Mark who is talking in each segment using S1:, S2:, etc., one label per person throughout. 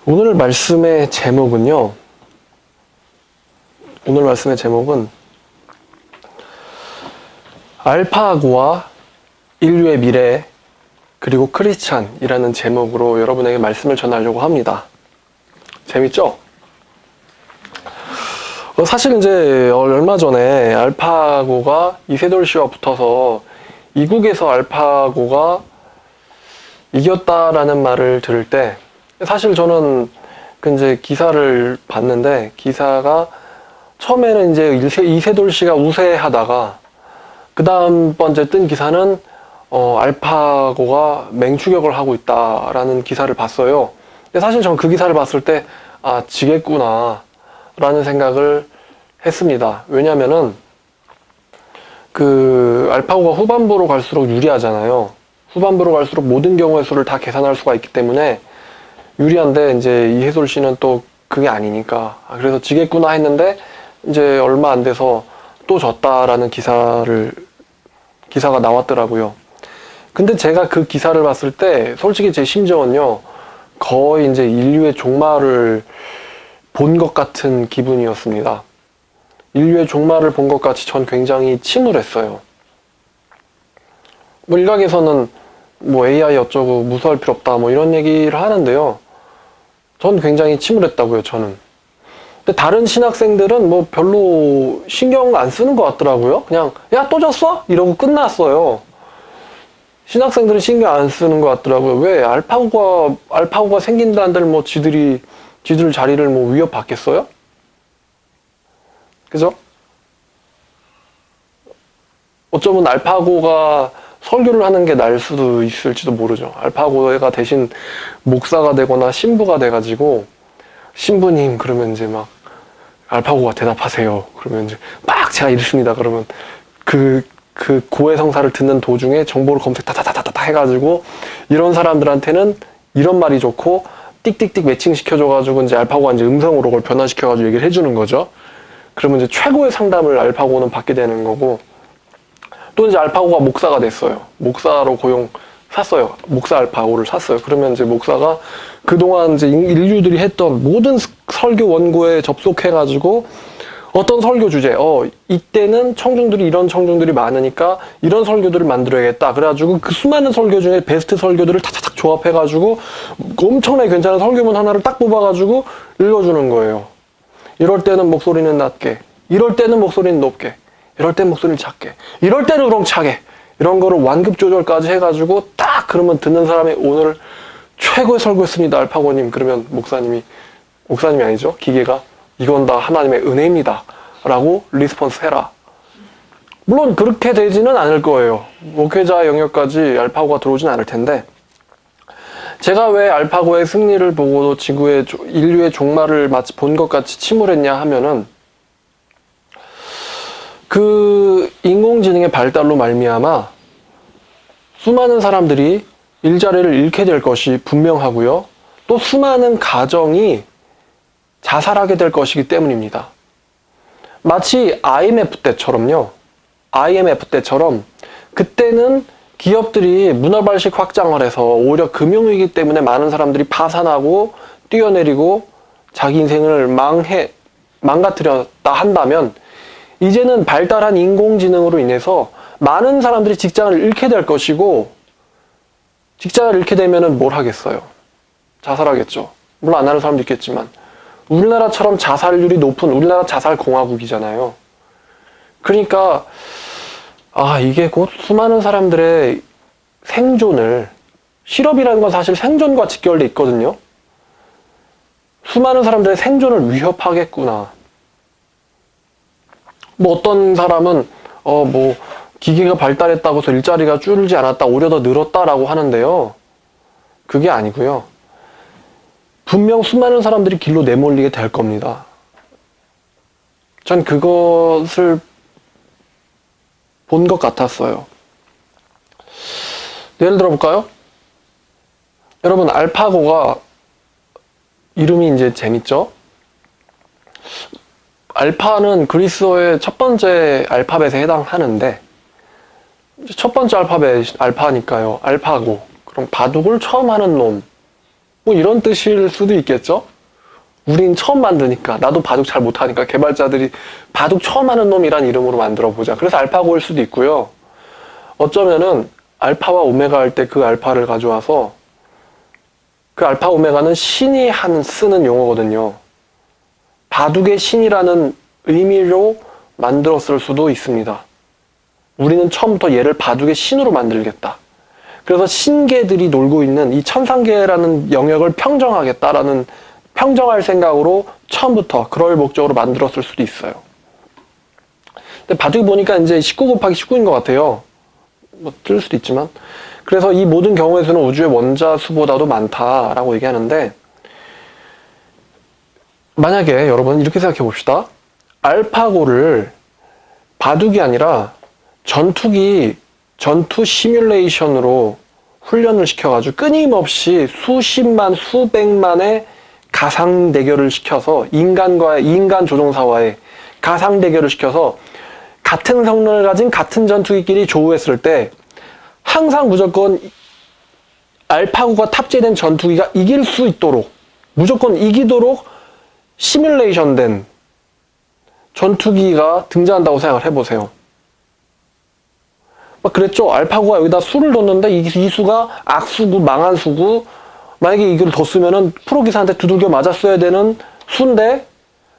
S1: 오늘 말씀의 제목은요. 오늘 말씀의 제목은 알파고와 인류의 미래 그리고 크리스찬이라는 제목으로 여러분에게 말씀을 전하려고 합니다. 재밌죠? 사실 이제 얼마 전에 알파고가 이세돌 씨와 붙어서 이국에서 알파고가 이겼다라는 말을 들을 때 사실 저는 이제 기사를 봤는데 기사가 처음에는 이제 이세돌 씨가 우세하다가 그 다음 번째 뜬 기사는 알파고가 맹추격을 하고 있다라는 기사를 봤어요. 근데 사실 전 그 기사를 봤을 때 지겠구나 라는 생각을 했습니다. 왜냐면은 알파고가 후반부로 갈수록 유리하잖아요. 후반부로 갈수록 모든 경우의 수를 다 계산할 수가 있기 때문에 유리한데 이제 이세돌 씨는 또 그게 아니니까 그래서 지겠구나 했는데 이제 얼마 안 돼서 또 졌다라는 기사가 나왔더라고요. 근데 제가 그 기사를 봤을 때 솔직히 제 심정은요 거의 이제 인류의 종말을 본 것 같은 기분이었습니다. 인류의 종말을 본 것 같이 전 굉장히 침울했어요. 뭐 일각에서는 뭐 AI 어쩌고 무서워할 필요 없다 뭐 이런 얘기를 하는데요. 전 굉장히 침울했다고요, 저는. 근데 다른 신학생들은 뭐 별로 신경 안 쓰는 것 같더라고요. 그냥 야, 또 졌어? 이러고 끝났어요. 신학생들은 신경 안 쓰는 것 같더라고요. 왜? 알파고가 생긴다는들 뭐 지들 자리를 뭐 위협받겠어요? 그죠? 어쩌면 알파고가 설교를 하는 게 나을 수도 있을지도 모르죠. 알파고가 대신 목사가 되거나 신부가 돼가지고 신부님 그러면 이제 막 알파고가 대답하세요. 그러면 이제 막 제가 이랬습니다. 그러면 그 고해성사를 듣는 도중에 정보를 검색 다다다다다 해가지고 이런 사람들한테는 이런 말이 좋고 띡띡띡 매칭시켜줘가지고 이제 알파고가 이제 음성으로 그걸 변화시켜가지고 얘기를 해주는 거죠. 그러면 이제 최고의 상담을 알파고는 받게 되는 거고 또 이제 알파고가 목사가 됐어요. 목사로 샀어요. 목사 알파고를 샀어요. 그러면 이제 목사가 그동안 이제 인류들이 했던 모든 설교 원고에 접속해가지고 어떤 설교 주제, 이때는 이런 청중들이 많으니까 이런 설교들을 만들어야겠다. 그래가지고 그 수많은 설교 중에 베스트 설교들을 탁탁탁 조합해가지고 엄청나게 괜찮은 설교문 하나를 딱 뽑아가지고 읽어주는 거예요. 이럴 때는 목소리는 낮게, 이럴 때는 목소리는 높게, 이럴 땐 목소리를 작게, 이럴 때는 우렁차게 이런 거를 완급 조절까지 해가지고 딱 그러면 듣는 사람이 오늘 최고의 설교했습니다 알파고님. 그러면 목사님이 아니죠, 기계가 이건 다 하나님의 은혜입니다 라고 리스폰스 해라. 물론 그렇게 되지는 않을 거예요. 목회자 영역까지 알파고가 들어오진 않을 텐데 제가 왜 알파고의 승리를 보고도 인류의 종말을 마치 본 것 같이 침울했냐 하면은 그 인공지능의 발달로 말미암아 수많은 사람들이 일자리를 잃게 될 것이 분명하고요. 또 수많은 가정이 자살하게 될 것이기 때문입니다. 마치 IMF 때처럼요. IMF 때처럼 그때는 기업들이 문화발식 확장을 해서 오히려 금융위기 때문에 많은 사람들이 파산하고 뛰어내리고 자기 인생을 망가뜨렸다 한다면 이제는 발달한 인공지능으로 인해서 많은 사람들이 직장을 잃게 될 것이고 직장을 잃게 되면은 뭘 하겠어요? 자살하겠죠. 물론 안 하는 사람도 있겠지만 우리나라처럼 자살률이 높은 우리나라 자살공화국이잖아요. 그러니까 이게 곧 수많은 사람들의 생존을 실업이라는 건 사실 생존과 직결돼 있거든요. 수많은 사람들의 생존을 위협하겠구나. 뭐 어떤 사람은 기계가 발달했다고 해서 일자리가 줄지 않았다 오히려 더 늘었다라고 하는데요. 그게 아니고요. 분명 수많은 사람들이 길로 내몰리게 될 겁니다. 전 그것을 본 것 같았어요. 예를 들어볼까요? 여러분 알파고가 이름이 이제 재밌죠? 알파는 그리스어의 첫 번째 알파벳에 해당하는데 첫 번째 알파벳 알파니까요. 알파고. 그럼 바둑을 처음 하는 놈 뭐 이런 뜻일 수도 있겠죠? 우린 처음 만드니까, 나도 바둑 잘 못하니까 개발자들이 바둑 처음 하는 놈이란 이름으로 만들어보자. 그래서 알파고일 수도 있고요. 어쩌면은 알파와 오메가 할 때 그 알파를 가져와서 그 알파 오메가는 신이 쓰는 용어거든요. 바둑의 신이라는 의미로 만들었을 수도 있습니다. 우리는 처음부터 얘를 바둑의 신으로 만들겠다. 그래서 신계들이 놀고 있는 이 천상계라는 영역을 평정하겠다라는 평정할 생각으로 처음부터 그럴 목적으로 만들었을 수도 있어요. 근데 바둑이 보니까 이제 19 곱하기 19인 것 같아요. 뭐 틀릴 수도 있지만. 그래서 이 모든 경우의 수는 우주의 원자 수보다도 많다라고 얘기하는데, 만약에 여러분 이렇게 생각해 봅시다. 알파고를 바둑이 아니라 전투 시뮬레이션으로 훈련을 시켜가지고 끊임없이 수십만, 수백만의 가상 대결을 시켜서 인간 조종사와의 가상 대결을 시켜서 같은 성능을 가진 같은 전투기끼리 조우했을 때 항상 무조건 알파고가 탑재된 전투기가 이길 수 있도록, 무조건 이기도록 시뮬레이션된 전투기가 등장한다고 생각을 해보세요. 막 그랬죠. 알파고가 여기다 수를 뒀는데 이 수가 악수고 망한 수고, 만약에 이걸 뒀으면은 프로기사한테 두들겨 맞았어야 되는 수인데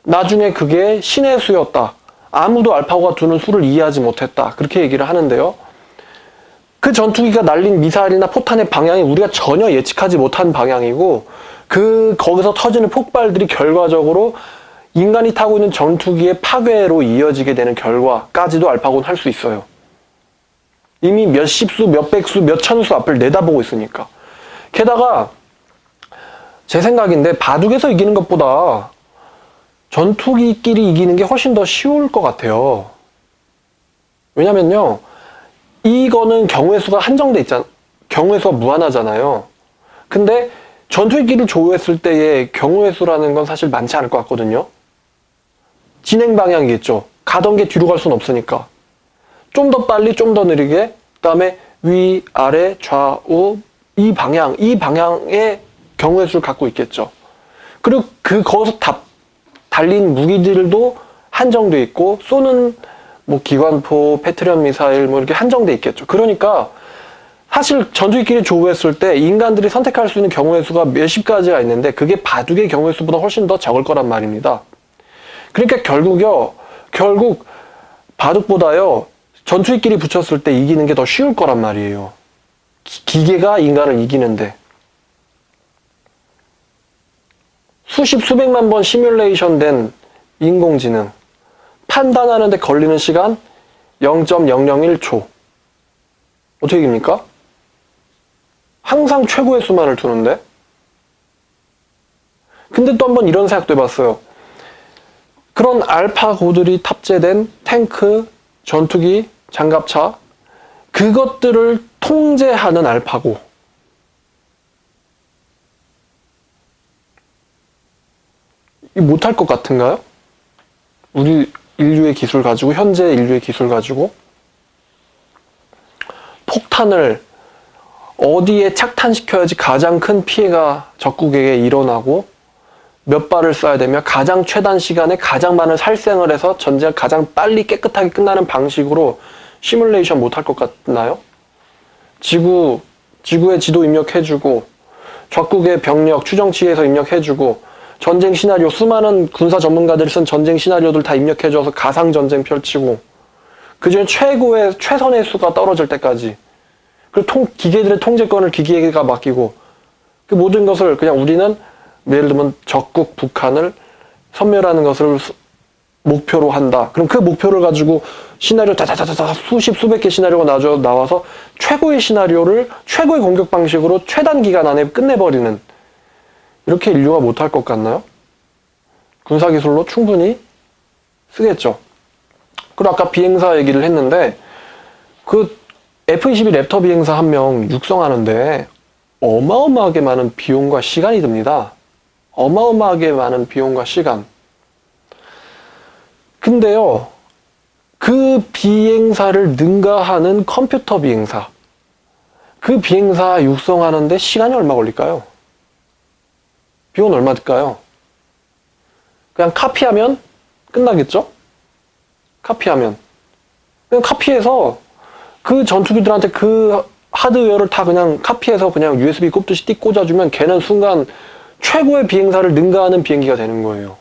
S1: 나중에 그게 신의 수였다. 아무도 알파고가 두는 수를 이해하지 못했다. 그렇게 얘기를 하는데요. 그 전투기가 날린 미사일이나 포탄의 방향이 우리가 전혀 예측하지 못한 방향이고, 거기서 터지는 폭발들이 결과적으로 인간이 타고 있는 전투기의 파괴로 이어지게 되는 결과까지도 알파고는 할 수 있어요. 이미 몇십 수, 몇백 수, 몇천 수 앞을 내다보고 있으니까. 게다가 제 생각인데 바둑에서 이기는 것보다 전투기끼리 이기는 게 훨씬 더 쉬울 것 같아요. 왜냐면요, 이거는 경우의 수가 한정돼 있잖아. 경우의 수가 무한하잖아요. 근데 전투기끼리 조우했을 때의 경우의 수라는 건 사실 많지 않을 것 같거든요. 진행 방향이겠죠. 가던 게 뒤로 갈 수는 없으니까. 좀 더 빨리, 좀 더 느리게, 그 다음에 위, 아래, 좌우, 이 방향의 경우의 수를 갖고 있겠죠. 그리고 거기서 달린 무기들도 한정돼 있고, 쏘는 뭐 기관포, 패트리언 미사일 뭐 이렇게 한정돼 있겠죠. 그러니까 사실 전투기끼리 조우했을 때 인간들이 선택할 수 있는 경우의 수가 몇십 가지가 있는데 그게 바둑의 경우의 수보다 훨씬 더 적을 거란 말입니다. 그러니까 결국 바둑보다요, 전투기끼리 붙였을 때 이기는 게 더 쉬울 거란 말이에요. 기계가 인간을 이기는데. 수십 수백만 번 시뮬레이션 된 인공지능, 판단하는데 걸리는 시간 0.001초. 어떻게 이깁니까? 항상 최고의 수만을 두는데. 근데 또 한번 이런 생각도 해봤어요. 그런 알파고들이 탑재된 탱크, 전투기, 장갑차, 그것들을 통제하는 알파고. 이 못할 것 같은가요? 우리 인류의 기술 가지고, 현재 인류의 기술 가지고 폭탄을 어디에 착탄시켜야지 가장 큰 피해가 적국에게 일어나고 몇 발을 쏴야 되며 가장 최단 시간에 가장 많은 살생을 해서 전쟁을 가장 빨리 깨끗하게 끝나는 방식으로 시뮬레이션 못할 것 같나요? 지구의 지도 입력해주고 적국의 병력 추정치에서 입력해주고 전쟁 시나리오, 수많은 군사 전문가들이 쓴 전쟁 시나리오들 다 입력해줘서 가상 전쟁 펼치고, 그중에 최선의 수가 떨어질 때까지, 그리고 기계들의 통제권을 기계가 맡기고, 그 모든 것을 그냥 우리는 예를 들면 적국 북한을 섬멸하는 것을 목표로 한다. 그럼 그 목표를 가지고 시나리오 다다다다 수백 개 시나리오가 나와서 최고의 시나리오를 최고의 공격 방식으로 최단 기간 안에 끝내버리는, 이렇게 인류가 못할 것 같나요? 군사기술로 충분히 쓰겠죠. 그리고 아까 비행사 얘기를 했는데, 그 F-22 랩터 비행사 한 명 육성하는데 어마어마하게 많은 비용과 시간이 듭니다. 어마어마하게 많은 비용과 시간. 근데요, 그 비행사를 능가하는 컴퓨터 비행사, 그 비행사 육성하는데 시간이 얼마 걸릴까요? 비용은 얼마 들까요? 그냥 카피하면 끝나겠죠? 카피하면. 그냥 카피해서 그 전투기들한테 그 하드웨어를 다 그냥 카피해서 그냥 USB 꼽듯이 띡 꽂아주면 걔는 순간 최고의 비행사를 능가하는 비행기가 되는 거예요.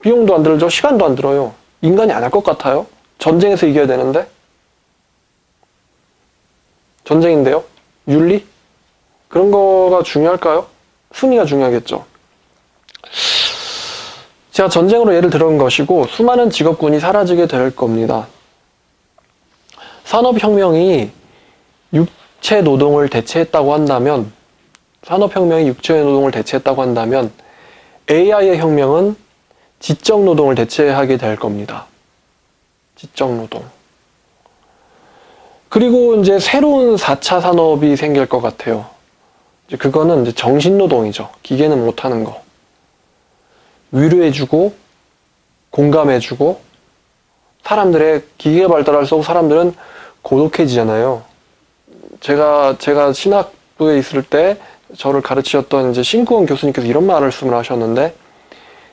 S1: 비용도 안 들죠? 시간도 안 들어요. 인간이 안 할 것 같아요? 전쟁에서 이겨야 되는데? 전쟁인데요? 윤리? 그런 거가 중요할까요? 순위가 중요하겠죠. 제가 전쟁으로 예를 들은 것이고 수많은 직업군이 사라지게 될 겁니다. 산업혁명이 육체 노동을 대체했다고 한다면 AI의 혁명은 지적 노동을 대체하게 될 겁니다. 지적 노동. 그리고 이제 새로운 4차 산업이 생길 것 같아요. 이제 그거는 이제 정신노동이죠. 기계는 못하는 거. 위로해주고, 공감해주고, 사람들의, 기계가 발달할수록 사람들은 고독해지잖아요. 제가 신학부에 있을 때 저를 가르치셨던 이제 신구원 교수님께서 이런 말씀을 하셨는데,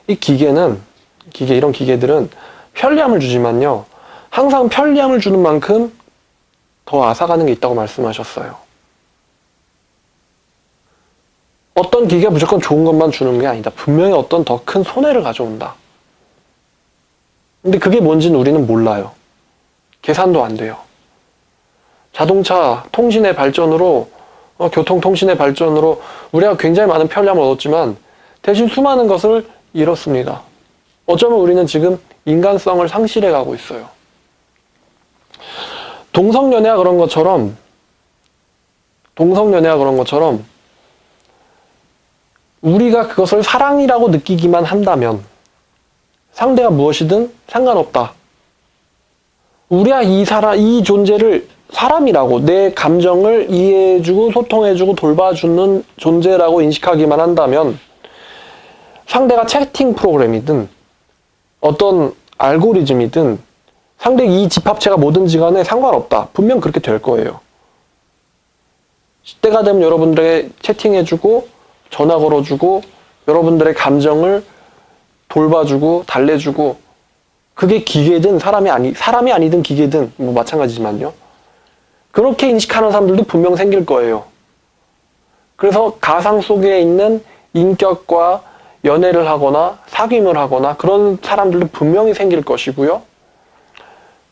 S1: 이런 기계들은 편리함을 주지만요, 항상 편리함을 주는 만큼 더 앗아가는 게 있다고 말씀하셨어요. 어떤 기계가 무조건 좋은 것만 주는 게 아니다. 분명히 어떤 더 큰 손해를 가져온다. 근데 그게 뭔지는 우리는 몰라요. 계산도 안 돼요. 자동차, 통신의 발전으로, 교통통신의 발전으로 우리가 굉장히 많은 편리함을 얻었지만 대신 수많은 것을 잃었습니다. 어쩌면 우리는 지금 인간성을 상실해 가고 있어요. 동성연애가 그런 것처럼 우리가 그것을 사랑이라고 느끼기만 한다면 상대가 무엇이든 상관없다. 우리가 이 존재를 사람이라고, 내 감정을 이해해주고 소통해주고 돌봐주는 존재라고 인식하기만 한다면 상대가 채팅 프로그램이든 어떤 알고리즘이든 상대 이 집합체가 뭐든지 간에 상관없다. 분명 그렇게 될 거예요. 때가 되면 여러분들에게 채팅해주고 전화 걸어주고 여러분들의 감정을 돌봐주고 달래주고, 그게 기계든 사람이 아니든 기계든 뭐 마찬가지지만요. 그렇게 인식하는 사람들도 분명 생길 거예요. 그래서 가상 속에 있는 인격과 연애를 하거나 사귐을 하거나 그런 사람들도 분명히 생길 것이고요.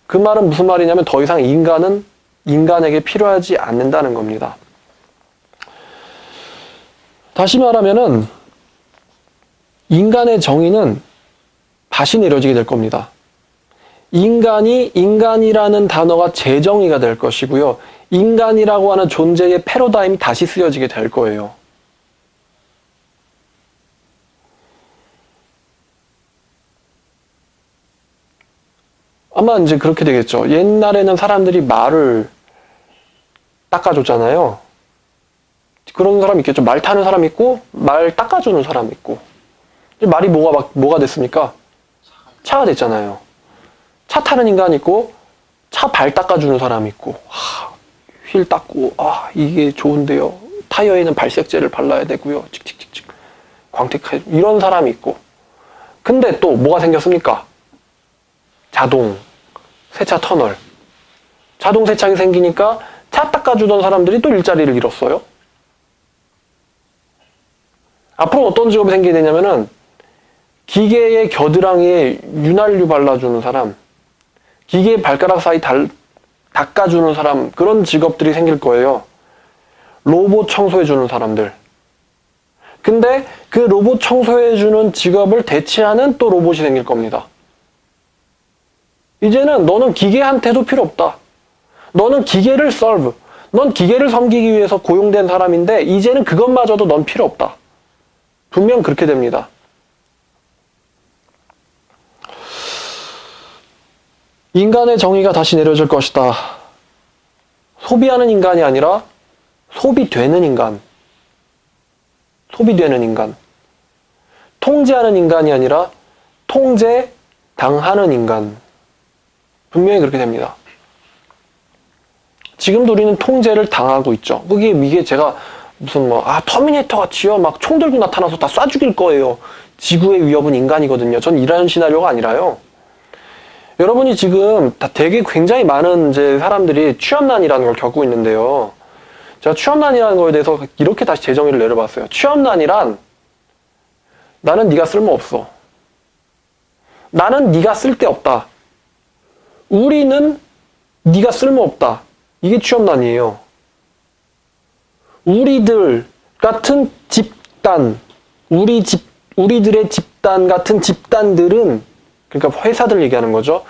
S1: 그 말은 무슨 말이냐면 더 이상 인간은 인간에게 필요하지 않는다는 겁니다. 다시 말하면은 인간의 정의는 다시 내려지게 될 겁니다. 인간이라는 단어가 재정의가 될 것이고요. 인간이라고 하는 존재의 패러다임이 다시 쓰여지게 될 거예요. 아마 이제 그렇게 되겠죠. 옛날에는 사람들이 말을 닦아줬잖아요. 그런 사람 있겠죠. 말 타는 사람 있고 말 닦아주는 사람 있고. 말이 뭐가 됐습니까? 차가 됐잖아요. 차 타는 인간 있고 차 발 닦아주는 사람 있고, 휠 닦고, 이게 좋은데요. 타이어에는 발색제를 발라야 되고요. 칙칙칙칙 광택해, 이런 사람이 있고. 근데 또 뭐가 생겼습니까? 자동 세차 터널. 자동 세차기 생기니까 차 닦아주던 사람들이 또 일자리를 잃었어요. 앞으로 어떤 직업이 생기게 되냐면은 기계의 겨드랑이에 윤활유 발라주는 사람, 기계의 발가락 사이 닦아주는 사람, 그런 직업들이 생길 거예요. 로봇 청소해주는 사람들. 근데 그 로봇 청소해주는 직업을 대체하는 또 로봇이 생길 겁니다. 이제는 너는 기계한테도 필요 없다. 너는 기계를 넌 기계를 섬기기 위해서 고용된 사람인데 이제는 그것마저도 넌 필요 없다. 분명 그렇게 됩니다. 인간의 정의가 다시 내려질 것이다. 소비하는 인간이 아니라 소비되는 인간. 통제하는 인간이 아니라 통제당하는 인간. 분명히 그렇게 됩니다. 지금도 우리는 통제를 당하고 있죠. 이게 제가 무슨 터미네이터 같이요. 막 총 들고 나타나서 다 쏴 죽일 거예요. 지구의 위협은 인간이거든요. 전 이런 시나리오가 아니라요. 여러분이 지금 되게 굉장히 많은 이제 사람들이 취업난이라는 걸 겪고 있는데요. 제가 취업난이라는 거에 대해서 이렇게 다시 재정의를 내려봤어요. 취업난이란 나는 네가 쓸모없어. 나는 네가 쓸데없다. 우리는 네가 쓸모없다. 이게 취업난이에요. 우리들 같은 집단, 우리들의 집단 같은 집단들은, 그러니까 회사들 얘기하는 거죠.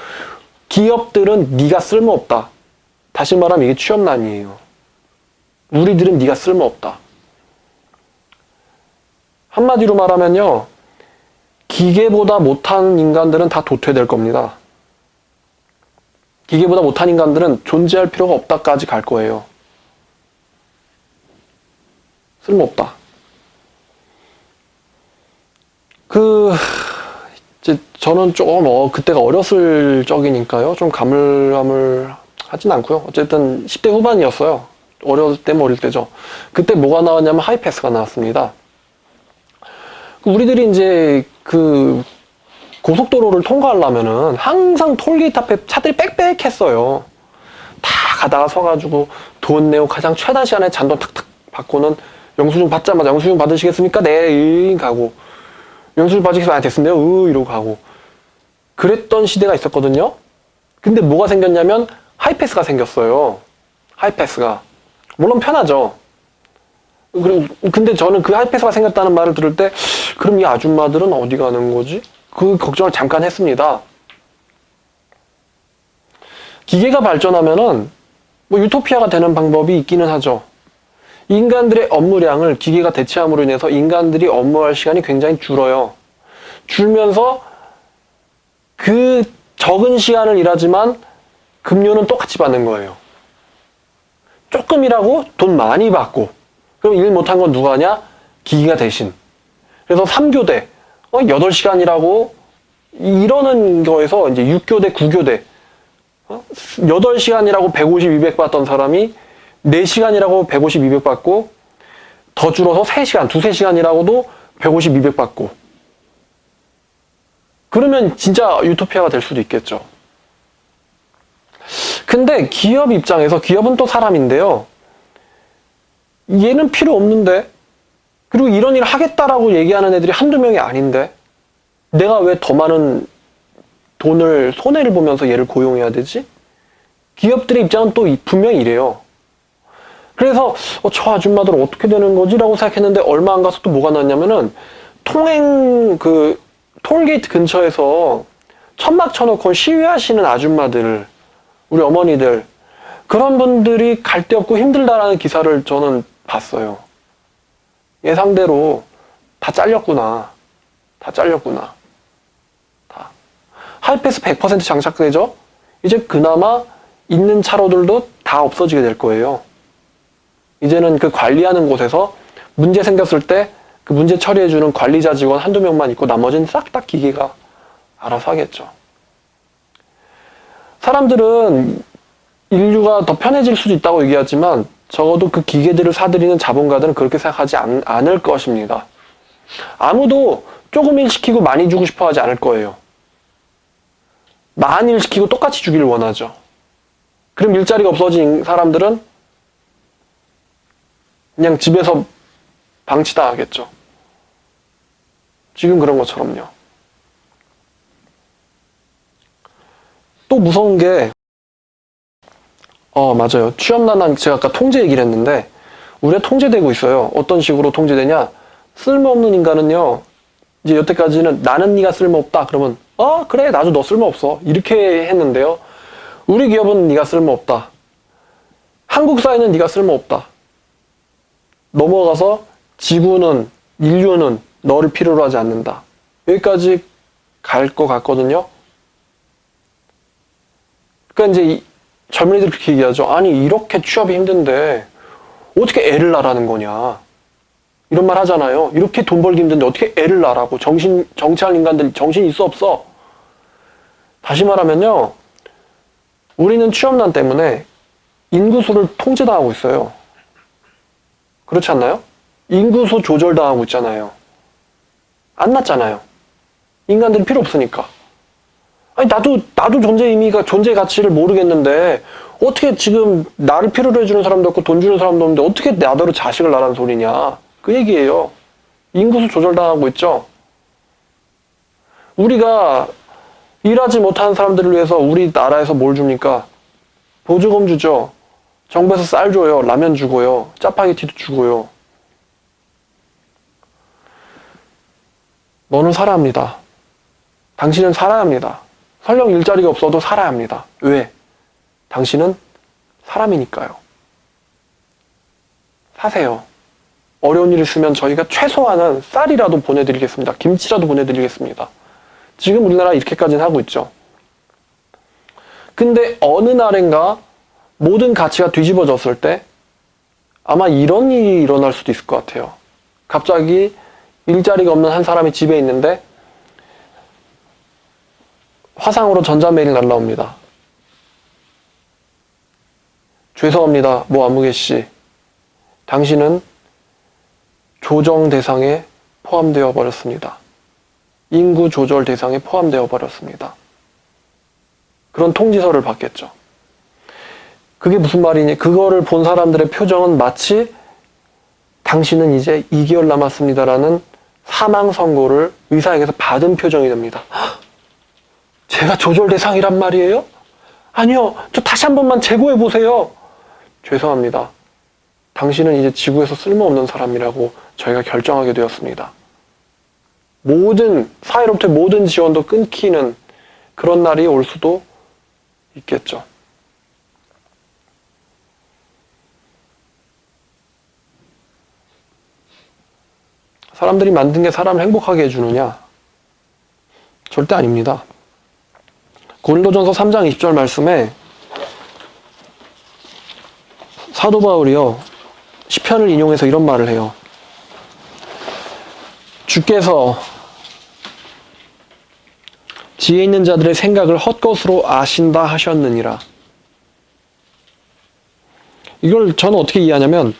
S1: 기업들은 네가 쓸모없다. 다시 말하면 이게 취업난이에요. 우리들은 네가 쓸모없다. 한마디로 말하면요. 기계보다 못한 인간들은 다 도태될 겁니다. 기계보다 못한 인간들은 존재할 필요가 없다까지 갈 거예요. 쓸모없다. 이제 저는 조금 그때가 어렸을 적이니까요. 좀 가물가물하진 않고요. 어쨌든 10대 후반이었어요. 어릴 때죠. 그때 뭐가 나왔냐면 하이패스가 나왔습니다. 우리들이 이제 고속도로를 통과하려면은 항상 톨게이트 앞에 차들이 빽빽했어요. 다 가다가 서가지고 돈 내고 가장 최단 시간에 잔돈 탁탁 받고는 영수증 받자마자 영수증 받으시겠습니까? 네, 가고. 영수증 받으시겠습니까? 됐습니다. 이러고 가고. 그랬던 시대가 있었거든요. 근데 뭐가 생겼냐면 하이패스가 생겼어요. 하이패스가. 물론 편하죠. 근데 저는 그 하이패스가 생겼다는 말을 들을 때 그럼 이 아줌마들은 어디 가는 거지? 그 걱정을 잠깐 했습니다. 기계가 발전하면은 유토피아가 되는 방법이 있기는 하죠. 인간들의 업무량을 기계가 대체함으로 인해서 인간들이 업무할 시간이 굉장히 줄어요. 줄면서 그 적은 시간을 일하지만 급료는 똑같이 받는 거예요. 조금 일하고 돈 많이 받고. 그럼 일 못한 건 누가 하냐? 기계가 대신. 그래서 3교대, 8시간이라고 이러는 거에서 이제 6교대, 9교대, 8시간이라고 150, 200 받던 사람이 4시간이라고 150, 200 받고, 더 줄어서 3시간, 2~3시간이라고도 150, 200 받고. 그러면 진짜 유토피아가 될 수도 있겠죠. 근데 기업 입장에서, 기업은 또 사람인데요. 얘는 필요 없는데, 그리고 이런 일을 하겠다라고 얘기하는 애들이 한두 명이 아닌데, 내가 왜 더 많은 돈을, 손해를 보면서 얘를 고용해야 되지? 기업들의 입장은 또 분명히 이래요. 그래서 저 아줌마들은 어떻게 되는 거지? 라고 생각했는데 얼마 안 가서 또 뭐가 나왔냐면은 톨게이트 근처에서 천막 쳐놓고 시위하시는 아줌마들, 우리 어머니들, 그런 분들이 갈 데 없고 힘들다라는 기사를 저는 봤어요. 예상대로 다 잘렸구나. 다. 하이패스 100% 장착되죠? 이제 그나마 있는 차로들도 다 없어지게 될 거예요. 이제는 그 관리하는 곳에서 문제 생겼을 때 그 문제 처리해주는 관리자 직원 한두 명만 있고 나머지는 싹 다 기계가 알아서 하겠죠. 사람들은 인류가 더 편해질 수도 있다고 얘기하지만 적어도 그 기계들을 사들이는 자본가들은 그렇게 생각하지 않을 것입니다. 아무도 조금 일 시키고 많이 주고 싶어 하지 않을 거예요. 많이 일 시키고 똑같이 주기를 원하죠. 그럼 일자리가 없어진 사람들은 그냥 집에서 방치당하겠죠. 지금 그런 것처럼요. 또 무서운 게 맞아요. 취업난은 제가 아까 통제 얘기를 했는데 우리가 통제되고 있어요. 어떤 식으로 통제되냐? 쓸모없는 인간은요. 이제 여태까지는 나는 네가 쓸모없다. 그러면 그래 나도 너 쓸모없어. 이렇게 했는데요. 우리 기업은 네가 쓸모없다. 한국 사회는 네가 쓸모없다. 넘어가서 지구는, 인류는 너를 필요로 하지 않는다. 여기까지 갈 것 같거든요. 그러니까 이제 젊은이들이 그렇게 얘기하죠. 아니 이렇게 취업이 힘든데 어떻게 애를 낳으라는 거냐. 이런 말 하잖아요. 이렇게 돈 벌기 힘든데 어떻게 애를 낳으라고. 정치할 인간들 정신이 있어 없어? 다시 말하면요. 우리는 취업난 때문에 인구수를 통제당하고 있어요. 그렇지 않나요? 인구수 조절당하고 있잖아요. 안 났잖아요. 인간들이 필요 없으니까. 아니, 나도 존재 의미가, 존재 가치를 모르겠는데, 어떻게 지금 나를 필요로 해주는 사람도 없고 돈 주는 사람도 없는데, 어떻게 나더러 자식을 낳으라는 소리냐. 그 얘기예요. 인구수 조절당하고 있죠. 우리가 일하지 못하는 사람들을 위해서 우리나라에서 뭘 줍니까? 보조금 주죠. 정부에서 쌀 줘요. 라면 주고요. 짜파게티도 주고요. 너는 살아야 합니다. 당신은 살아야 합니다. 설령 일자리가 없어도 살아야 합니다. 왜? 당신은 사람이니까요. 사세요. 어려운 일 있으면 저희가 최소한은 쌀이라도 보내드리겠습니다. 김치라도 보내드리겠습니다. 지금 우리나라 이렇게까지는 하고 있죠. 근데 어느 날인가 모든 가치가 뒤집어졌을 때 아마 이런 일이 일어날 수도 있을 것 같아요. 갑자기 일자리가 없는 한 사람이 집에 있는데 화상으로 전자메일이 날라옵니다. 죄송합니다. 모 아무개 씨. 당신은 조정 대상에 포함되어 버렸습니다. 인구 조절 대상에 포함되어 버렸습니다. 그런 통지서를 받겠죠. 그게 무슨 말이니? 그거를 본 사람들의 표정은 마치 당신은 이제 2개월 남았습니다라는 사망 선고를 의사에게서 받은 표정이 됩니다. 제가 조절 대상이란 말이에요? 아니요. 저 다시 한 번만 재고해 보세요. 죄송합니다. 당신은 이제 지구에서 쓸모없는 사람이라고 저희가 결정하게 되었습니다. 사회로부터의 모든 지원도 끊기는 그런 날이 올 수도 있겠죠. 사람들이 만든 게 사람을 행복하게 해주느냐? 절대 아닙니다. 고린도전서 3장 20절 말씀에 사도 바울이요, 시편을 인용해서 이런 말을 해요. 주께서 지혜 있는 자들의 생각을 헛것으로 아신다 하셨느니라. 이걸 저는 어떻게 이해하냐면,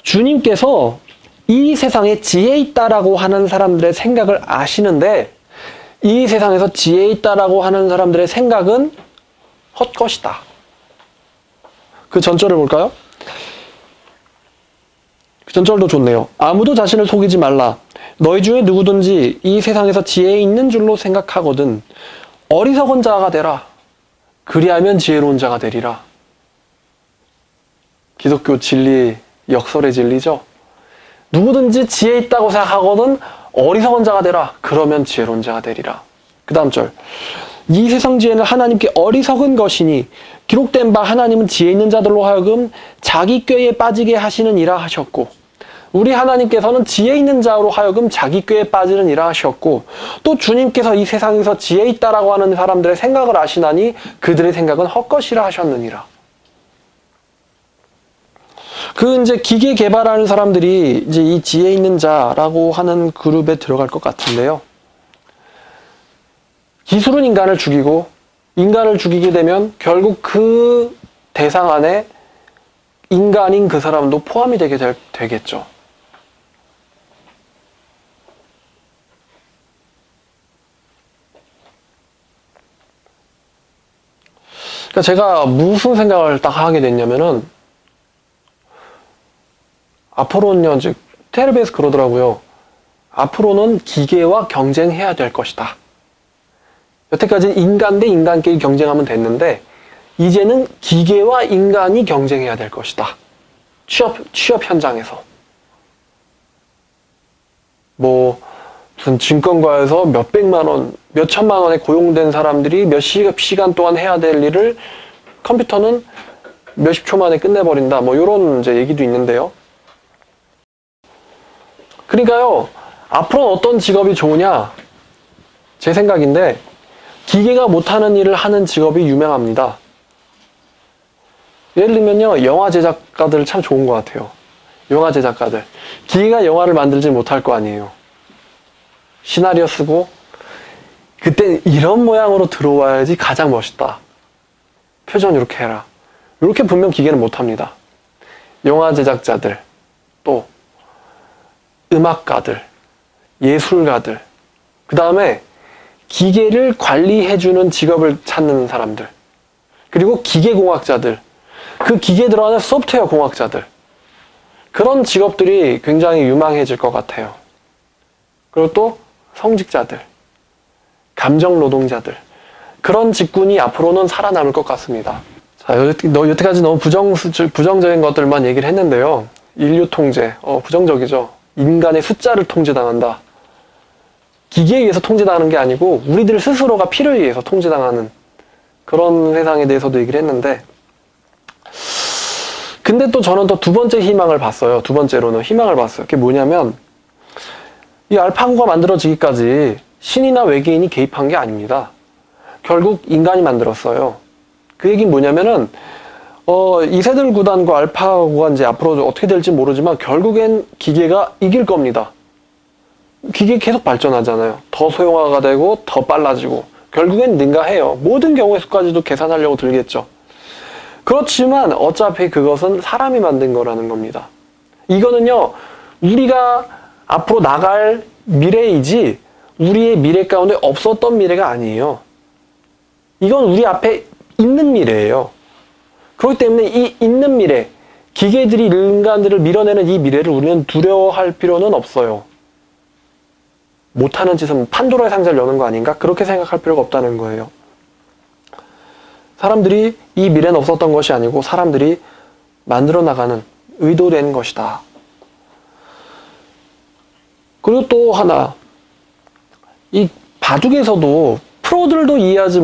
S1: 주님께서 이 세상에 지혜 있다라고 하는 사람들의 생각을 아시는데, 이 세상에서 지혜 있다라고 하는 사람들의 생각은 헛것이다. 그 전절을 볼까요? 그 전절도 좋네요. 아무도 자신을 속이지 말라. 너희 중에 누구든지 이 세상에서 지혜 있는 줄로 생각하거든 어리석은 자가 되라. 그리하면 지혜로운 자가 되리라. 기독교 진리, 역설의 진리죠. 누구든지 지혜 있다고 생각하거든 어리석은 자가 되라. 그러면 지혜로운 자가 되리라. 그 다음 절. 이 세상 지혜는 하나님께 어리석은 것이니 기록된 바 하나님은 지혜 있는 자들로 하여금 자기 꾀에 빠지게 하시는 이라 하셨고, 우리 하나님께서는 지혜 있는 자로 하여금 자기 꾀에 빠지는 이라 하셨고, 또 주님께서 이 세상에서 지혜 있다라고 하는 사람들의 생각을 아시나니 그들의 생각은 헛것이라 하셨느니라. 이제 기계 개발하는 사람들이 이제 이 지혜 있는 자라고 하는 그룹에 들어갈 것 같은데요. 기술은 인간을 죽이고, 인간을 죽이게 되면 결국 그 대상 안에 인간인 그 사람도 포함이 되겠죠. 그러니까 제가 무슨 생각을 딱 하게 됐냐면은, 앞으로는요, 즉 텔레비에서 그러더라고요. 앞으로는 기계와 경쟁해야 될 것이다. 여태까지는 인간 대 인간끼리 경쟁하면 됐는데, 이제는 기계와 인간이 경쟁해야 될 것이다. 취업 현장에서. 무슨 증권가에서 몇백만 원, 몇천만 원에 고용된 사람들이 몇 시간 동안 해야 될 일을 컴퓨터는 몇십 초 만에 끝내버린다. 이런 이제 얘기도 있는데요. 그러니까요, 앞으로는 어떤 직업이 좋으냐? 제 생각인데, 기계가 못하는 일을 하는 직업이 유명합니다. 예를 들면요, 영화 제작가들 참 좋은 것 같아요. 영화 제작가들. 기계가 영화를 만들지 못할 거 아니에요. 시나리오 쓰고, 그때 이런 모양으로 들어와야지 가장 멋있다. 표정 이렇게 해라. 이렇게 분명 기계는 못합니다. 영화 제작자들, 또 음악가들, 예술가들, 그 다음에 기계를 관리해주는 직업을 찾는 사람들, 그리고 기계공학자들, 그 기계에 들어가는 소프트웨어 공학자들, 그런 직업들이 굉장히 유망해질 것 같아요. 그리고 또 성직자들, 감정 노동자들, 그런 직군이 앞으로는 살아남을 것 같습니다. 자, 여태까지 너무 부정적인 것들만 얘기를 했는데요. 인류 통제, 부정적이죠. 인간의 숫자를 통제당한다. 기계에 의해서 통제당하는 게 아니고 우리들 스스로가 필요에 의해서 통제당하는 그런 세상에 대해서도 얘기를 했는데, 근데 또 저는 또 두 번째 희망을 봤어요. 두 번째로는 희망을 봤어요. 그게 뭐냐면, 이 알파고가 만들어지기까지 신이나 외계인이 개입한 게 아닙니다. 결국 인간이 만들었어요. 그 얘기는 뭐냐면은, 이세돌 구단과 알파고가 이제 앞으로 어떻게 될지 모르지만 결국엔 기계가 이길 겁니다. 기계 계속 발전하잖아요. 더 소형화가 되고 더 빨라지고 결국엔 능가해요. 모든 경우의 수까지도 계산하려고 들겠죠. 그렇지만 어차피 그것은 사람이 만든 거라는 겁니다. 이거는요, 우리가 앞으로 나갈 미래이지 우리의 미래 가운데 없었던 미래가 아니에요. 이건 우리 앞에 있는 미래예요. 그렇기 때문에 이 있는 미래, 기계들이 인간들을 밀어내는 이 미래를 우리는 두려워할 필요는 없어요. 못하는 짓은 판도라의 상자를 여는 거 아닌가? 그렇게 생각할 필요가 없다는 거예요. 사람들이 이 미래는 없었던 것이 아니고 사람들이 만들어 나가는 의도된 것이다. 그리고 또 하나, 이 바둑에서도 프로들도 이해하지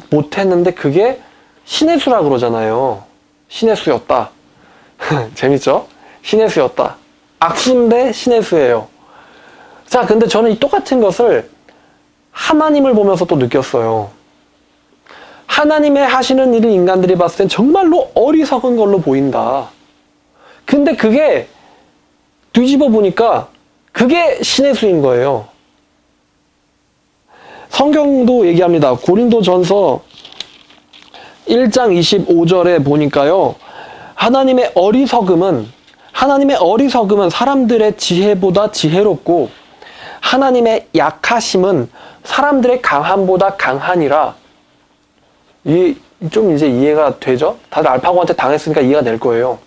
S1: 못했는데 그게 신의 수라 그러잖아요. 신의 수였다. 재밌죠? 신의 수였다. 악수인데 신의 수예요. 자, 근데 저는 이 똑같은 것을 하나님을 보면서 또 느꼈어요. 하나님의 하시는 일을 인간들이 봤을 땐 정말로 어리석은 걸로 보인다. 근데 그게 뒤집어 보니까 그게 신의 수인 거예요. 성경도 얘기합니다. 고린도전서 1장 25절에 보니까요. 하나님의 어리석음은 사람들의 지혜보다 지혜롭고 하나님의 약하심은 사람들의 강함보다 강하니라. 좀 이제 이해가 되죠? 다들 알파고한테 당했으니까 이해가 될 거예요.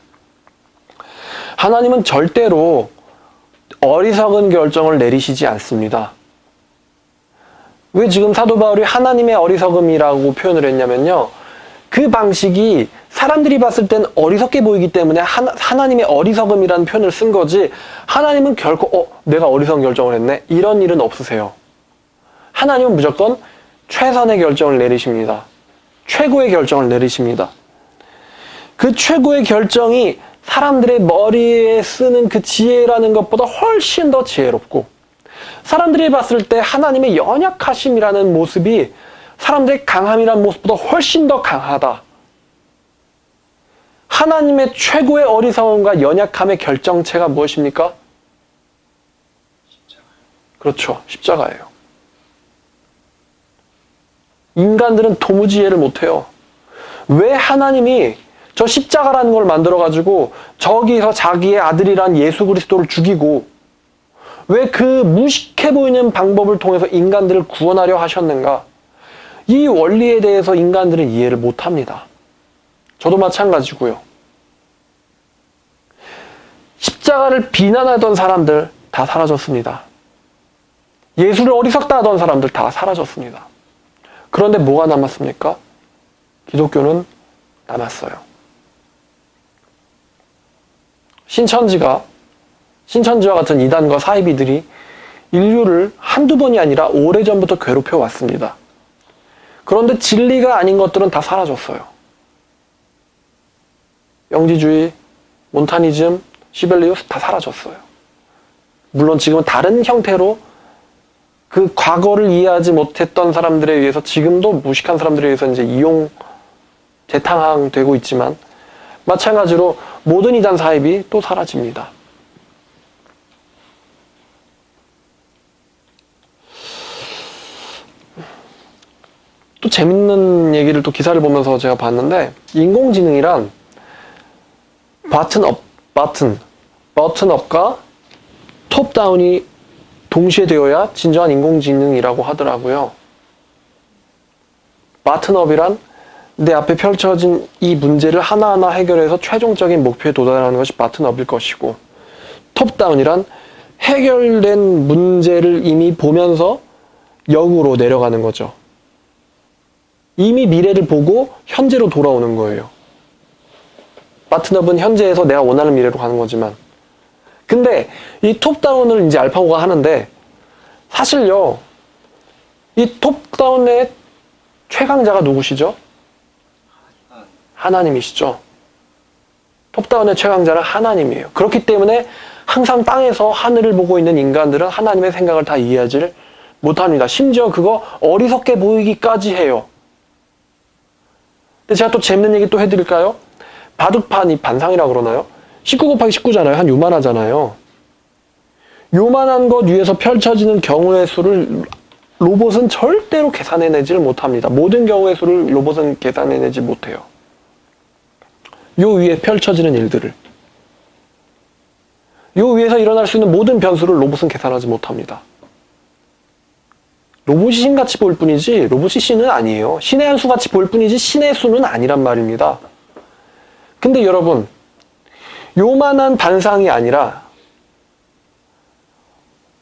S1: 하나님은 절대로 어리석은 결정을 내리시지 않습니다. 왜 지금 사도 바울이 하나님의 어리석음이라고 표현을 했냐면요. 그 방식이 사람들이 봤을 땐 어리석게 보이기 때문에 하나님의 어리석음이라는 표현을 쓴 거지, 하나님은 결코 내가 어리석은 결정을 했네 이런 일은 없으세요. 하나님은 무조건 최선의 결정을 내리십니다. 최고의 결정을 내리십니다. 그 최고의 결정이 사람들의 머리에 쓰는 그 지혜라는 것보다 훨씬 더 지혜롭고, 사람들이 봤을 때 하나님의 연약하심이라는 모습이 사람들의 강함이라는 모습보다 훨씬 더 강하다. 하나님의 최고의 어리석음과 연약함의 결정체가 무엇입니까? 그렇죠. 십자가예요. 인간들은 도무지 이해를 못해요. 왜 하나님이 저 십자가라는 걸 만들어가지고 저기서 자기의 아들이란 예수 그리스도를 죽이고 왜 그 무식해 보이는 방법을 통해서 인간들을 구원하려 하셨는가? 이 원리에 대해서 인간들은 이해를 못합니다. 저도 마찬가지고요. 십자가를 비난하던 사람들 다 사라졌습니다. 예수를 어리석다 하던 사람들 다 사라졌습니다. 그런데 뭐가 남았습니까? 기독교는 남았어요. 신천지와 같은 이단과 사이비들이 인류를 한두 번이 아니라 오래전부터 괴롭혀 왔습니다. 그런데 진리가 아닌 것들은 다 사라졌어요. 영지주의, 몬타니즘, 시벨리우스 다 사라졌어요. 물론 지금은 다른 형태로 그 과거를 이해하지 못했던 사람들에 의해서 지금도 무식한 사람들에 의해서 이제 재탕되고 있지만, 마찬가지로 모든 이단 사입이 또 사라집니다. 또 재밌는 얘기를 또 기사를 보면서 제가 봤는데, 인공지능이란 버튼 버튼업과 톱다운이 동시에 되어야 진정한 인공지능이라고 하더라고요. 버튼업이란 내 앞에 펼쳐진 이 문제를 하나하나 해결해서 최종적인 목표에 도달하는 것이 버튼업일 것이고, 톱다운이란 해결된 문제를 이미 보면서 역으로 내려가는 거죠. 이미 미래를 보고 현재로 돌아오는 거예요. 버튼업은 현재에서 내가 원하는 미래로 가는 거지만, 근데 이 톱다운을 이제 알파고가 하는데, 사실요, 이 톱다운의 최강자가 누구시죠? 하나님이시죠. 톱다운의 최강자는 하나님이에요. 그렇기 때문에 항상 땅에서 하늘을 보고 있는 인간들은 하나님의 생각을 다 이해하지를 못합니다. 심지어 그거 어리석게 보이기까지 해요. 근데 제가 또 재밌는 얘기 또 해드릴까요? 바둑판이 반상이라 그러나요? 19 곱하기 19잖아요. 한 요만하잖아요. 요만한 것 위에서 펼쳐지는 경우의 수를 로봇은 절대로 계산해내지를 못합니다. 모든 경우의 수를 로봇은 계산해내지 못해요. 요 위에 펼쳐지는 일들을. 요 위에서 일어날 수 있는 모든 변수를 로봇은 계산하지 못합니다. 로봇이 신같이 보일 뿐이지 로봇이 신은 아니에요. 신의 한 수같이 보일 뿐이지 신의 수는 아니란 말입니다. 근데 여러분, 요만한 반상이 아니라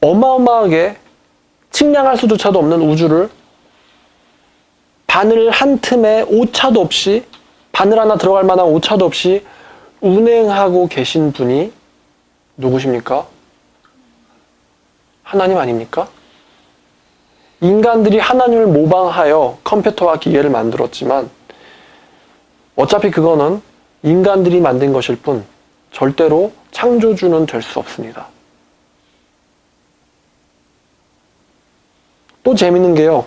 S1: 어마어마하게 측량할 수조차도 없는 우주를 바늘 한 틈에 오차도 없이, 바늘 하나 들어갈 만한 오차도 없이 운행하고 계신 분이 누구십니까? 하나님 아닙니까? 인간들이 하나님을 모방하여 컴퓨터와 기계를 만들었지만 어차피 그거는 인간들이 만든 것일 뿐 절대로 창조주는 될 수 없습니다. 또 재밌는 게요.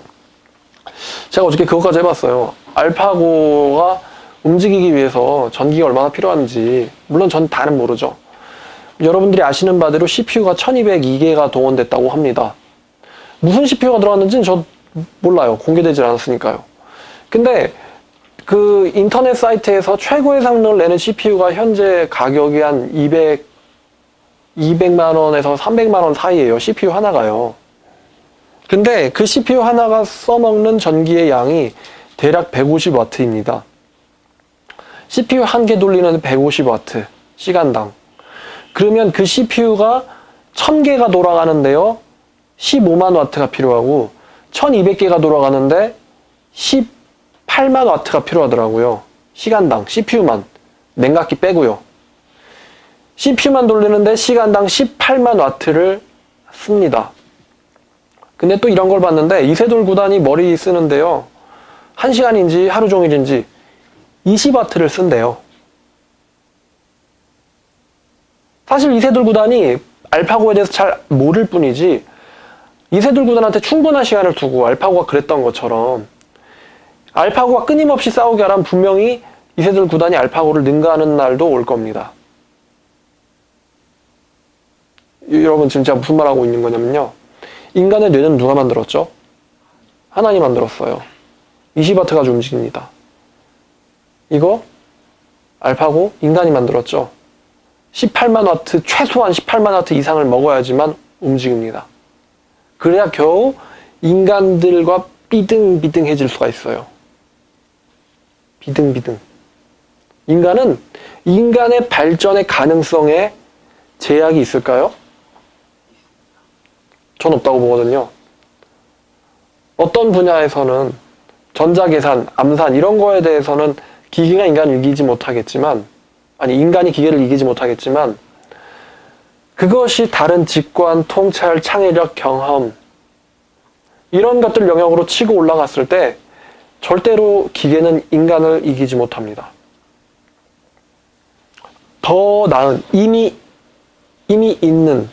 S1: 제가 어저께 그것까지 해봤어요. 알파고가 움직이기 위해서 전기가 얼마나 필요한지, 물론 전 다는 모르죠. 여러분들이 아시는 바대로 CPU가 1202개가 동원됐다고 합니다. 무슨 CPU가 들어갔는지는 저 몰라요. 공개되지 않았으니까요. 근데 그 인터넷 사이트에서 최고의 성능을 내는 CPU가 현재 가격이 한 200만 원에서 300만 원 사이예요. CPU 하나가요. 근데 그 CPU 하나가 써먹는 전기의 양이 대략 150W입니다. CPU 한 개 돌리는 150W 시간당. 그러면 그 CPU가 1000개가 돌아가는데요. 15만 W가 필요하고 1200개가 돌아가는데 18만 W가 필요하더라고요. 시간당 CPU만. 냉각기 빼고요. CPU만 돌리는데 시간당 18만 W를 씁니다. 근데 또 이런 걸 봤는데 이세돌 구단이 머리 쓰는데요. 1시간인지 하루 종일인지 20W를 쓴대요. 사실 이세돌 구단이 알파고에 대해서 잘 모를 뿐이지 이세돌 구단한테 충분한 시간을 두고 알파고가 그랬던 것처럼 알파고가 끊임없이 싸우게 하라면 분명히 이세돌 구단이 알파고를 능가하는 날도 올 겁니다. 여러분 지금 제가 무슨 말하고 있는 거냐면요. 인간의 뇌는 누가 만들었죠? 하나님 만들었어요. 20W 가지고 움직입니다. 이거 알파고 인간이 만들었죠. 18만 W, 최소한 18만 W 이상을 먹어야지만 움직입니다. 그래야 겨우 인간들과 삐등비등해질 수가 있어요. 비등비등. 인간은 인간의 발전의 가능성에 제약이 있을까요? 전 없다고 보거든요. 어떤 분야에서는 전자계산, 암산 이런 거에 대해서는 기계가 인간을 이기지 못하겠지만, 아니 인간이 기계를 이기지 못하겠지만 그것이 다른 직관, 통찰, 창의력, 경험 이런 것들 영역으로 치고 올라갔을 때 절대로 기계는 인간을 이기지 못합니다. 더 나은 이미 있는,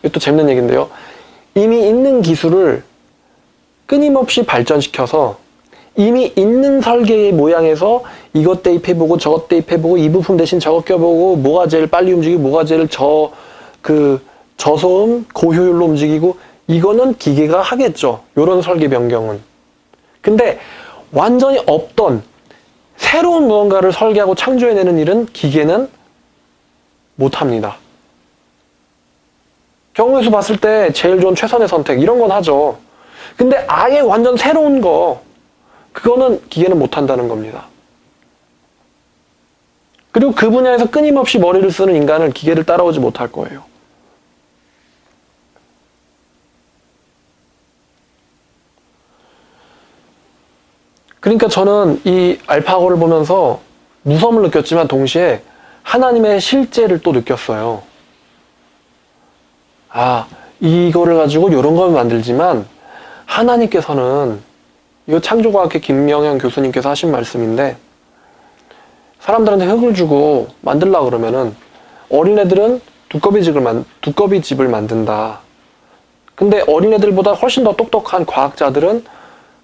S1: 이것도 재밌는 얘기인데요. 이미 있는 기술을 끊임없이 발전시켜서 이미 있는 설계의 모양에서 이것 대입해보고 저것 대입해보고 이 부품 대신 저것 껴보고 뭐가 제일 빨리 움직이고 뭐가 제일 저소음 고효율로 움직이고 이거는 기계가 하겠죠. 요런 설계 변경은. 근데 완전히 없던 새로운 무언가를 설계하고 창조해내는 일은 기계는 못합니다. 경우의 수 봤을 때 제일 좋은 최선의 선택 이런 건 하죠. 근데 아예 완전 새로운 거 그거는 기계는 못한다는 겁니다. 그리고 그 분야에서 끊임없이 머리를 쓰는 인간을 기계를 따라오지 못할 거예요. 그러니까 저는 이 알파고를 보면서 무서움을 느꼈지만 동시에 하나님의 실제를 또 느꼈어요. 아, 이거를 가지고 이런 걸 만들지만 하나님께서는 이거 창조과학회 김명현 교수님께서 하신 말씀인데 사람들한테 흙을 주고 만들려고 그러면은 어린애들은 두꺼비 집을 만든다. 근데 어린애들보다 훨씬 더 똑똑한 과학자들은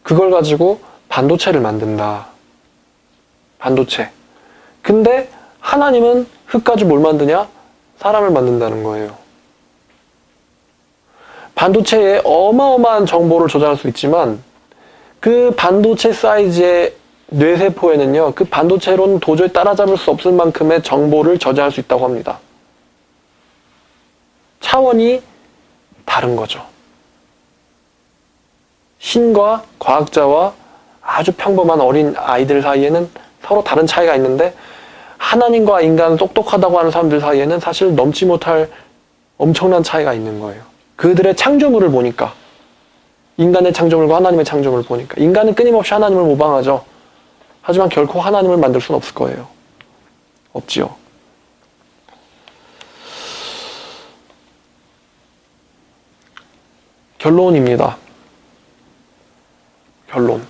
S1: 그걸 가지고 반도체를 만든다. 반도체. 근데 하나님은 흙 가지고 뭘 만드냐? 사람을 만든다는 거예요. 반도체에 어마어마한 정보를 조작할 수 있지만 그 반도체 사이즈의 뇌세포에는요, 그 반도체로는 도저히 따라잡을 수 없을 만큼의 정보를 저장할 수 있다고 합니다. 차원이 다른 거죠. 신과 과학자와 아주 평범한 어린 아이들 사이에는 서로 다른 차이가 있는데 하나님과 인간은 똑똑하다고 하는 사람들 사이에는 사실 넘지 못할 엄청난 차이가 있는 거예요. 그들의 창조물을 보니까 인간의 창조물과 하나님의 창조물을 보니까 인간은 끊임없이 하나님을 모방하죠. 하지만 결코 하나님을 만들 수는 없을 거예요. 없지요. 결론입니다. 결론.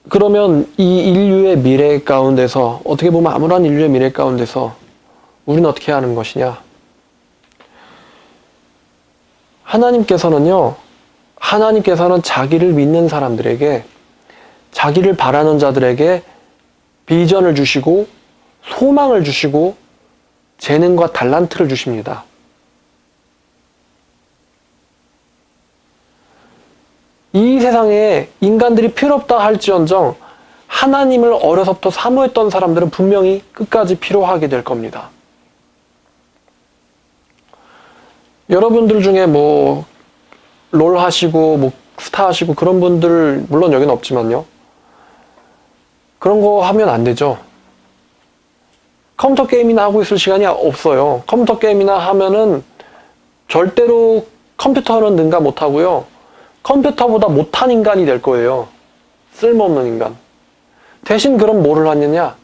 S1: 그러면 이 인류의 미래 가운데서 어떻게 보면 아무런 인류의 미래 가운데서 우리는 어떻게 하는 것이냐? 하나님께서는 자기를 믿는 사람들에게, 자기를 바라는 자들에게 비전을 주시고 소망을 주시고 재능과 달란트를 주십니다. 이 세상에 인간들이 필요없다 할지언정 하나님을 어려서부터 사모했던 사람들은 분명히 끝까지 필요하게 될 겁니다. 여러분들 중에 롤 하시고 스타 하시고 그런 분들 물론 여기는 없지만요. 그런 거 하면 안 되죠. 컴퓨터 게임이나 하고 있을 시간이 없어요. 컴퓨터 게임이나 하면은 절대로 컴퓨터는 능가 못하고요. 컴퓨터보다 못한 인간이 될 거예요. 쓸모없는 인간. 대신 그럼 뭐를 하느냐?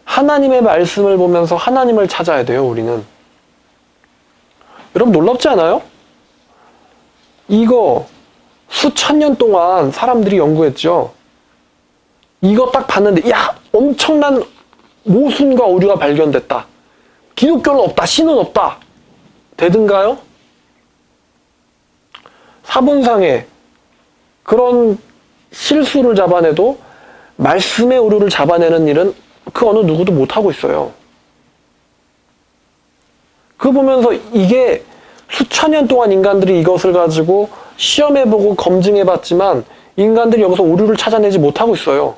S1: 하나님의 말씀을 보면서 하나님을 찾아야 돼요, 우리는. 여러분 놀랍지 않아요? 이거 수천 년 동안 사람들이 연구했죠. 이거 딱 봤는데 야, 엄청난 모순과 오류가 발견됐다. 기독교는 없다. 신은 없다. 되든가요? 사본상에 그런 실수를 잡아내도 말씀의 오류를 잡아내는 일은 그 어느 누구도 못하고 있어요. 그거 보면서 이게 수천 년 동안 인간들이 이것을 가지고 시험해보고 검증해봤지만 인간들이 여기서 오류를 찾아내지 못하고 있어요.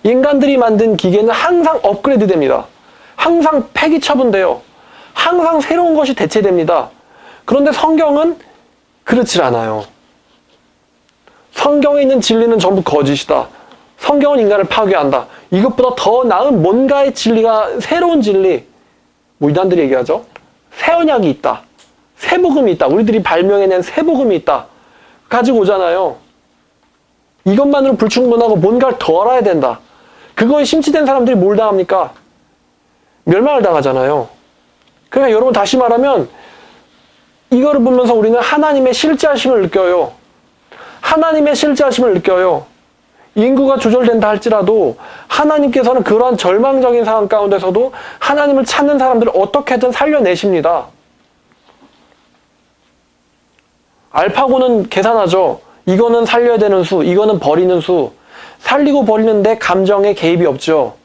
S1: 인간들이 만든 기계는 항상 업그레이드 됩니다. 항상 폐기 처분돼요. 항상 새로운 것이 대체됩니다. 그런데 성경은 그렇지 않아요. 성경에 있는 진리는 전부 거짓이다. 성경은 인간을 파괴한다. 이것보다 더 나은 뭔가의 진리가, 새로운 진리, 이단들이 얘기하죠. 새 언약이 있다. 새 복음이 있다. 우리들이 발명해낸 새 복음이 있다. 가지고 오잖아요. 이것만으로 불충분하고 뭔가를 더 알아야 된다. 그거에 심취된 사람들이 뭘 당합니까? 멸망을 당하잖아요. 그러니까 여러분 다시 말하면 이거를 보면서 우리는 하나님의 실제하심을 느껴요. 하나님의 실제하심을 느껴요. 인구가 조절된다 할지라도 하나님께서는 그러한 절망적인 상황 가운데서도 하나님을 찾는 사람들을 어떻게든 살려내십니다. 알파고는 계산하죠. 이거는 살려야 되는 수, 이거는 버리는 수. 살리고 버리는데 감정에 개입이 없죠.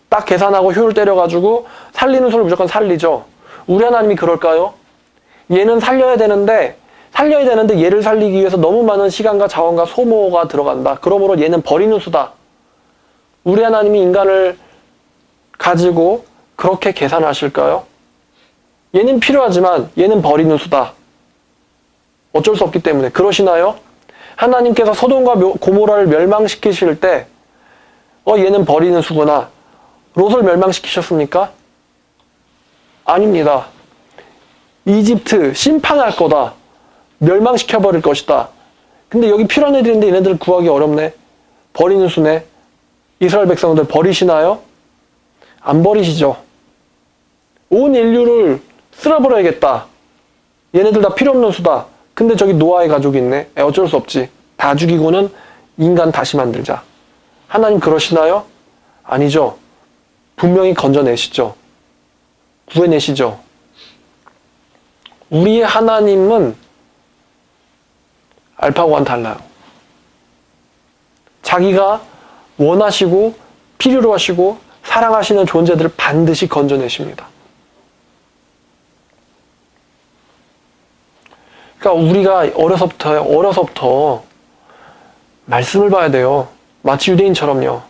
S1: 딱 계산하고 효율 때려가지고 살리는 수를 무조건 살리죠. 우리 하나님이 그럴까요? 얘는 살려야 되는데 얘를 살리기 위해서 너무 많은 시간과 자원과 소모가 들어간다. 그러므로 얘는 버리는 수다. 우리 하나님이 인간을 가지고 그렇게 계산하실까요? 얘는 필요하지만 얘는 버리는 수다. 어쩔 수 없기 때문에. 그러시나요? 하나님께서 소돔과 고모라를 멸망시키실 때 얘는 버리는 수구나. 롯을 멸망시키셨습니까? 아닙니다. 이집트 심판할 거다. 멸망시켜버릴 것이다. 근데 여기 필요한 애들인데 얘네들 구하기 어렵네. 버리는 수네. 이스라엘 백성들 버리시나요? 안 버리시죠. 온 인류를 쓸어버려야겠다. 얘네들 다 필요 없는 수다. 근데 저기 노아의 가족이 있네. 어쩔 수 없지. 다 죽이고는 인간 다시 만들자. 하나님 그러시나요? 아니죠. 분명히 건져내시죠. 구해내시죠. 우리의 하나님은 알파고와는 달라요. 자기가 원하시고 필요로 하시고 사랑하시는 존재들을 반드시 건져내십니다. 그러니까 우리가 어려서부터 말씀을 봐야 돼요. 마치 유대인처럼요.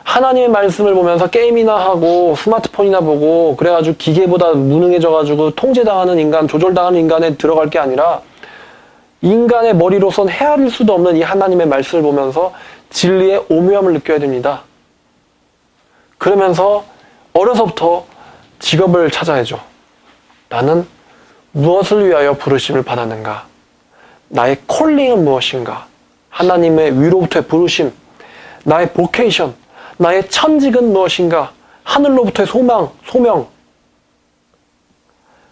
S1: 하나님의 말씀을 보면서 게임이나 하고 스마트폰이나 보고 그래가지고 기계보다 무능해져가지고 통제당하는 인간, 조절당하는 인간에 들어갈 게 아니라 인간의 머리로선 헤아릴 수도 없는 이 하나님의 말씀을 보면서 진리의 오묘함을 느껴야 됩니다. 그러면서 어려서부터 직업을 찾아야죠. 나는 무엇을 위하여 부르심을 받았는가? 나의 콜링은 무엇인가? 하나님의 위로부터의 부르심, 나의 보케이션, 나의 천직은 무엇인가? 하늘로부터의 소명.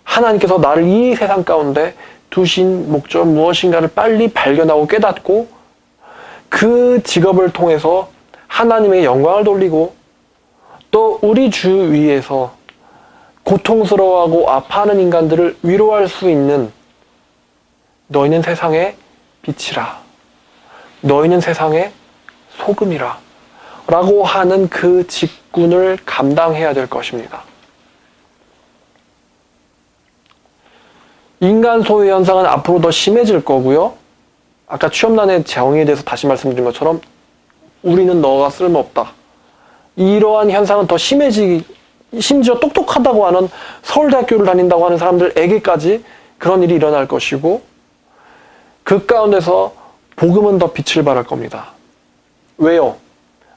S1: 하나님께서 나를 이 세상 가운데 두신 목적 무엇인가를 빨리 발견하고 깨닫고 그 직업을 통해서 하나님의 영광을 돌리고 또 우리 주위에서 고통스러워하고 아파하는 인간들을 위로할 수 있는 너희는 세상의 빛이라. 너희는 세상의 소금이라. 라고 하는 그 직분을 감당해야 될 것입니다. 인간 소외 현상은 앞으로 더 심해질 거고요. 아까 취업난의 정의에 대해서 다시 말씀드린 것처럼 우리는 너가 쓸모없다. 이러한 현상은 더 심지어 똑똑하다고 하는 서울대학교를 다닌다고 하는 사람들에게까지 그런 일이 일어날 것이고 그 가운데서 복음은 더 빛을 발할 겁니다. 왜요?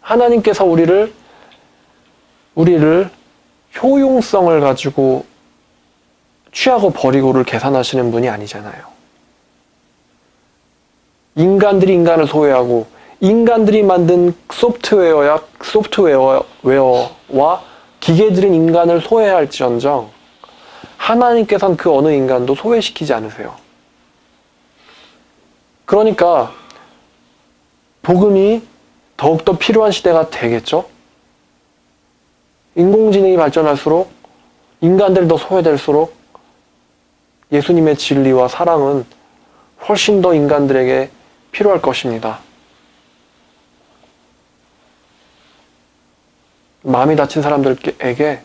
S1: 하나님께서 우리를 효용성을 가지고 취하고 버리고를 계산하시는 분이 아니잖아요. 인간들이 인간을 소외하고 인간들이 만든 소프트웨어와 기계들은 인간을 소외할지언정 하나님께서는 그 어느 인간도 소외시키지 않으세요. 그러니까 복음이 더욱더 필요한 시대가 되겠죠? 인공지능이 발전할수록 인간들이 더 소외될수록 예수님의 진리와 사랑은 훨씬 더 인간들에게 필요할 것입니다. 마음이 다친 사람들에게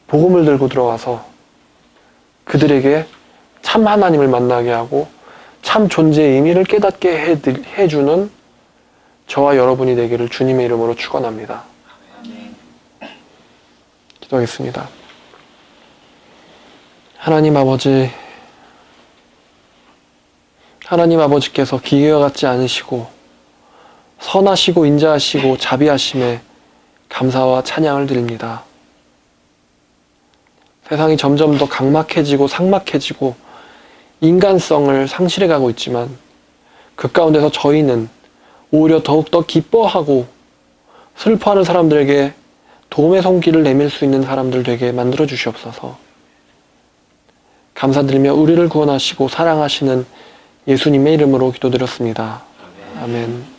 S1: 복음을 들고 들어가서 그들에게 참 하나님을 만나게 하고 참 존재의 의미를 깨닫게 해주는 저와 여러분이 되기를 주님의 이름으로 축원합니다. 기도하겠습니다. 하나님 아버지께서 기계와 같지 않으시고 선하시고 인자하시고 자비하심에 감사와 찬양을 드립니다. 세상이 점점 더 각막해지고 삭막해지고 인간성을 상실해가고 있지만 그 가운데서 저희는 오히려 더욱더 기뻐하고 슬퍼하는 사람들에게 도움의 손길을 내밀 수 있는 사람들 되게 만들어 주시옵소서. 감사드리며 우리를 구원하시고 사랑하시는 예수님의 이름으로 기도드렸습니다. 아멘.